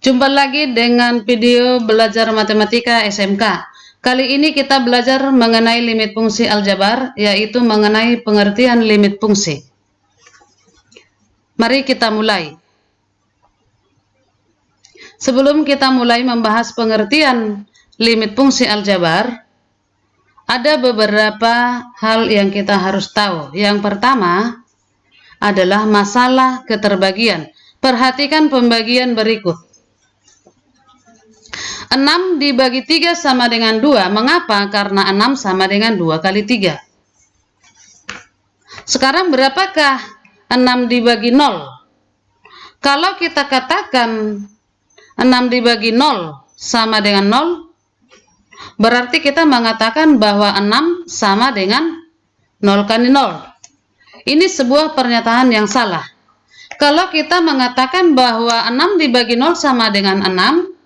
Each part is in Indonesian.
Jumpa lagi dengan video belajar matematika SMK. Kali ini kita belajar mengenai limit fungsi aljabar, yaitu mengenai pengertian limit fungsi. Mari kita mulai. Sebelum kita mulai membahas pengertian limit fungsi aljabar, ada beberapa hal yang kita harus tahu. Yang pertama adalah masalah keterbagian. Perhatikan pembagian berikut. 6 dibagi 3 sama dengan 2. Mengapa? Karena 6 sama dengan 2 kali 3. Sekarang berapakah 6 dibagi 0? Kalau kita katakan 6 dibagi 0 sama dengan 0, berarti kita mengatakan bahwa 6 sama dengan 0 kali 0. Ini sebuah pernyataan yang salah. Kalau kita mengatakan bahwa 6 dibagi 0 sama dengan 6,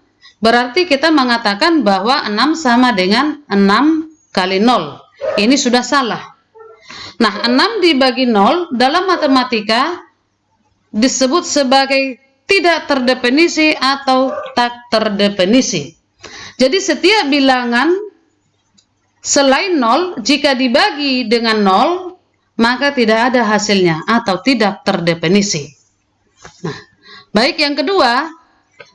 berarti kita mengatakan bahwa 6 sama dengan 6 kali 0. Ini sudah salah. Nah, 6 dibagi 0 dalam matematika disebut sebagai tidak terdefinisi atau tak terdefinisi. Jadi setiap bilangan selain 0 jika dibagi dengan 0 maka tidak ada hasilnya atau tidak terdefinisi. Nah, baik, yang kedua,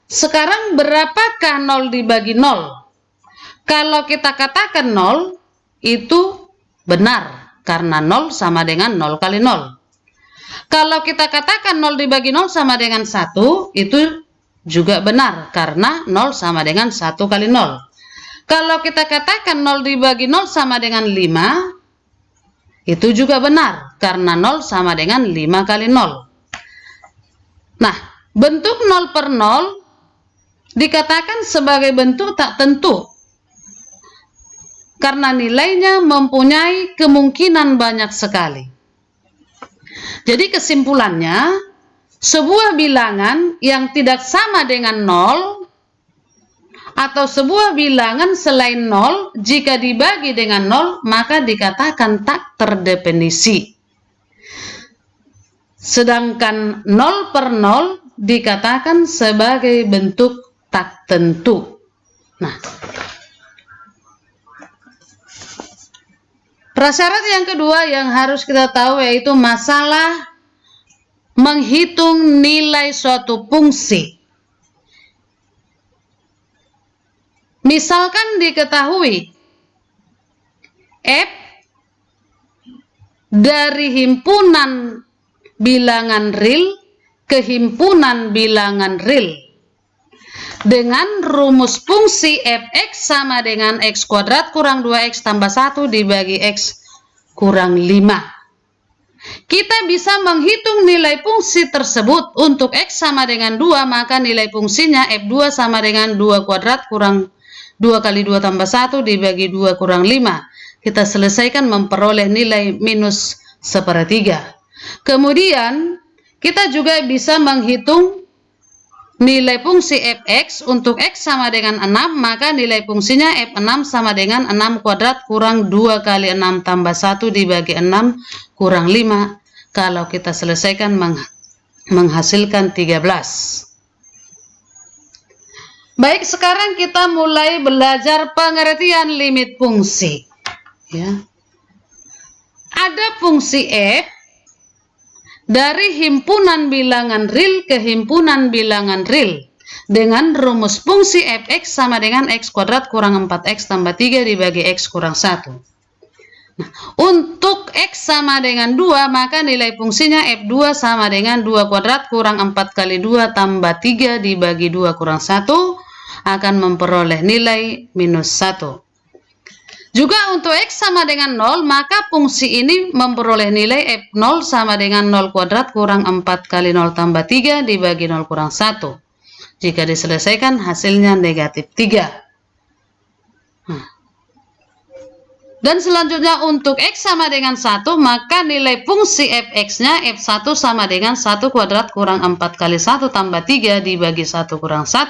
sekarang berapakah 0 dibagi 0? Kalau kita katakan 0, itu benar, karena 0 sama dengan 0 kali 0. Kalau kita katakan 0 dibagi 0 sama dengan 1, itu juga benar, karena 0 sama dengan 1 kali 0. Kalau kita katakan 0 dibagi 0 sama dengan 5, itu juga benar, karena 0 sama dengan 5 kali 0. Nah, bentuk 0 per 0 dikatakan sebagai bentuk tak tentu karena nilainya mempunyai kemungkinan banyak sekali. Jadi kesimpulannya, sebuah bilangan yang tidak sama dengan 0 atau sebuah bilangan selain 0 jika dibagi dengan 0 maka dikatakan tak terdefinisi. Sedangkan 0 per 0 dikatakan sebagai bentuk tak tentu. Nah, prasyarat yang kedua yang harus kita tahu yaitu masalah menghitung nilai suatu fungsi. Misalkan diketahui f dari himpunan bilangan real ke himpunan bilangan real dengan rumus fungsi fx sama dengan x kuadrat kurang 2x tambah 1 dibagi x kurang 5. Kita bisa menghitung nilai fungsi tersebut. Untuk x sama dengan 2, maka nilai fungsinya f2 sama dengan 2 kuadrat kurang 2 kali 2 tambah 1 dibagi 2 kurang 5. Kita selesaikan memperoleh nilai minus 1/3. Kemudian kita juga bisa menghitung nilai fungsi fx. Untuk x sama dengan 6, maka nilai fungsinya f6 sama dengan 6 kuadrat kurang 2 kali 6 tambah 1 dibagi 6 kurang 5. Kalau kita selesaikan menghasilkan 13. Baik, sekarang kita mulai belajar pengertian limit fungsi. Ya. Ada fungsi f dari himpunan bilangan real ke himpunan bilangan real dengan rumus fungsi fx sama dengan x kuadrat kurang 4x tambah 3 dibagi x kurang 1. Nah, untuk x sama dengan 2, maka nilai fungsinya f2 sama dengan 2 kuadrat kurang 4 kali 2 tambah 3 dibagi 2 kurang 1 akan memperoleh nilai minus 1. Juga untuk x sama dengan 0, maka fungsi ini memperoleh nilai f0 sama dengan 0 kuadrat kurang 4 kali 0 tambah 3 dibagi 0 kurang 1. Jika diselesaikan hasilnya negatif 3. Dan selanjutnya untuk x sama dengan 1, maka nilai fungsi fx-nya f1 sama dengan 1 kuadrat kurang 4 kali 1 tambah 3 dibagi 1 kurang 1.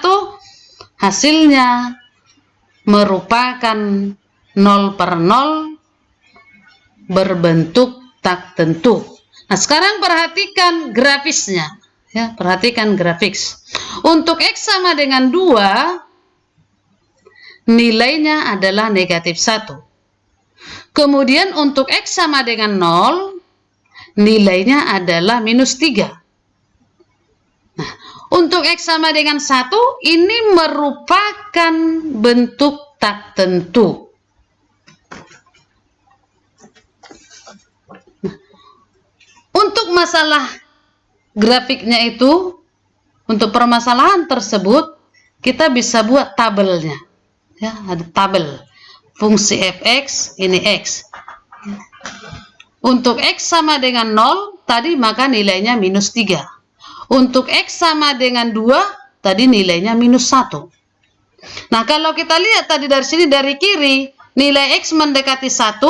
Hasilnya merupakan 0 per 0 berbentuk tak tentu. Nah, sekarang perhatikan grafisnya. Ya, perhatikan grafis. Untuk X sama dengan 2, nilainya adalah negatif 1. Kemudian untuk X sama dengan 0, nilainya adalah minus 3. Nah, untuk X sama dengan 1, ini merupakan bentuk tak tentu. Nah, untuk masalah grafiknya itu, untuk permasalahan tersebut, kita bisa buat tabelnya. Ya, ada tabel. Fungsi fx, ini x. Untuk x sama dengan 0, tadi maka nilainya minus 3. Untuk x sama dengan 2, tadi nilainya minus 1. Nah, kalau kita lihat tadi dari sini, dari kiri, nilai x mendekati 1,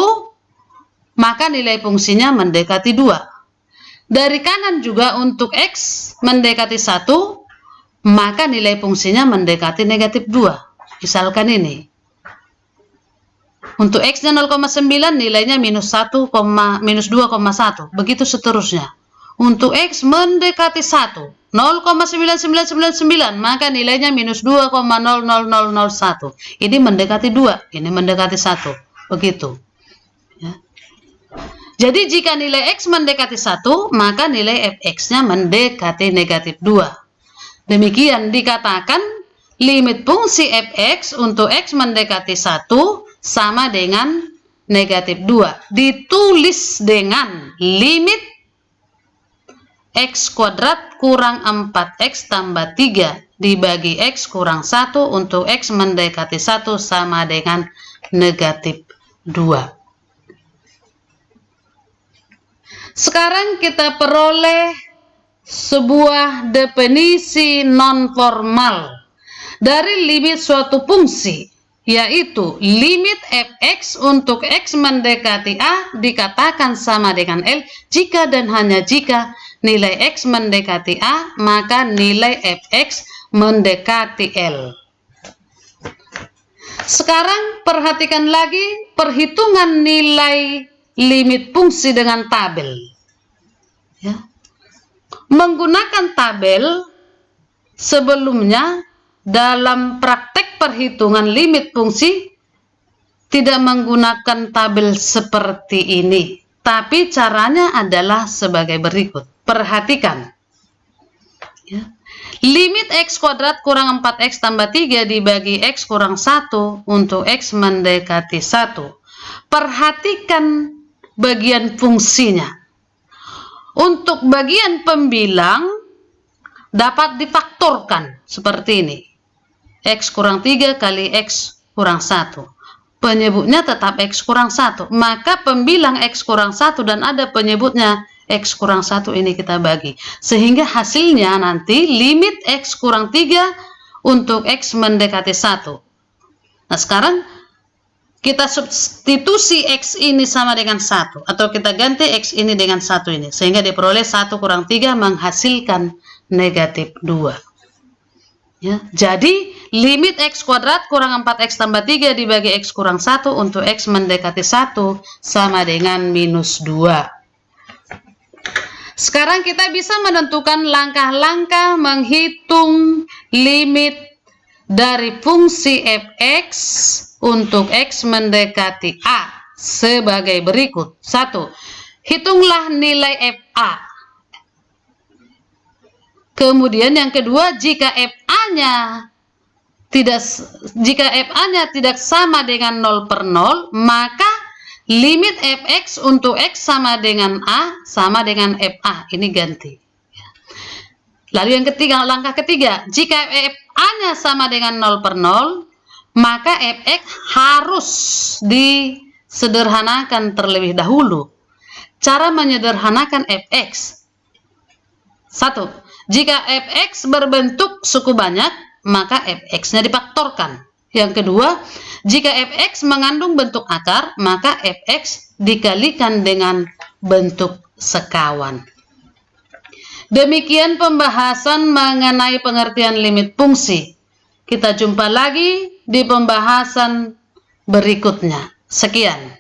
maka nilai fungsinya mendekati 2. Dari kanan juga untuk X mendekati 1, maka nilai fungsinya mendekati negatif 2. Misalkan ini. Untuk X-nya 0,9, nilainya minus 2,1. Begitu seterusnya. Untuk X mendekati 1, 0,9999, maka nilainya minus 2,00001. Ini mendekati 2, ini mendekati 1. Begitu. Ya. Jadi jika nilai X mendekati 1, maka nilai fx-nya mendekati negatif 2. Demikian dikatakan limit fungsi fx untuk X mendekati 1 sama dengan negatif 2. Ditulis dengan limit X kuadrat kurang 4X tambah 3 dibagi X kurang 1 untuk X mendekati 1 sama dengan negatif 2. Sekarang kita peroleh sebuah definisi non-formal dari limit suatu fungsi, yaitu limit fx untuk X mendekati A dikatakan sama dengan L jika dan hanya jika nilai X mendekati A, maka nilai fx mendekati L. Sekarang perhatikan lagi perhitungan nilai limit fungsi dengan tabel. Ya. Menggunakan tabel, sebelumnya dalam praktek perhitungan limit fungsi tidak menggunakan tabel seperti ini, tapi caranya adalah sebagai berikut. Perhatikan. Ya. Limit X kuadrat kurang 4X tambah 3 dibagi X kurang 1 untuk X mendekati 1. Perhatikan bagian fungsinya. Untuk bagian pembilang dapat difaktorkan seperti ini. X kurang 3 kali X kurang 1. Penyebutnya tetap X kurang 1. Maka pembilang X kurang 1 dan ada penyebutnya X kurang 1 ini kita bagi. Sehingga hasilnya nanti limit X kurang 3 untuk X mendekati 1. Nah, sekarang kita substitusi X ini sama dengan 1. Atau kita ganti X ini dengan 1 ini. Sehingga diperoleh 1 kurang 3 menghasilkan negatif 2. Ya, jadi limit X kuadrat kurang 4X tambah 3 dibagi X kurang 1 untuk X mendekati 1 sama dengan minus 2. Sekarang kita bisa menentukan langkah-langkah menghitung limit dari fungsi fx untuk X mendekati A sebagai berikut. 1. Hitunglah nilai FA. Kemudian yang kedua, jika FA-nya tidak sama dengan 0/0, maka limit fx untuk X sama dengan A sama dengan FA. Ini ganti. Lalu yang ketiga, langkah ketiga, jika FA-nya sama dengan 0/0, maka fx harus disederhanakan terlebih dahulu. Cara menyederhanakan fx. 1. Jika fx berbentuk suku banyak, maka fx-nya difaktorkan. Yang kedua, jika fx mengandung bentuk akar, maka fx dikalikan dengan bentuk sekawan. Demikian pembahasan mengenai pengertian limit fungsi. Kita jumpa lagi di pembahasan berikutnya. Sekian.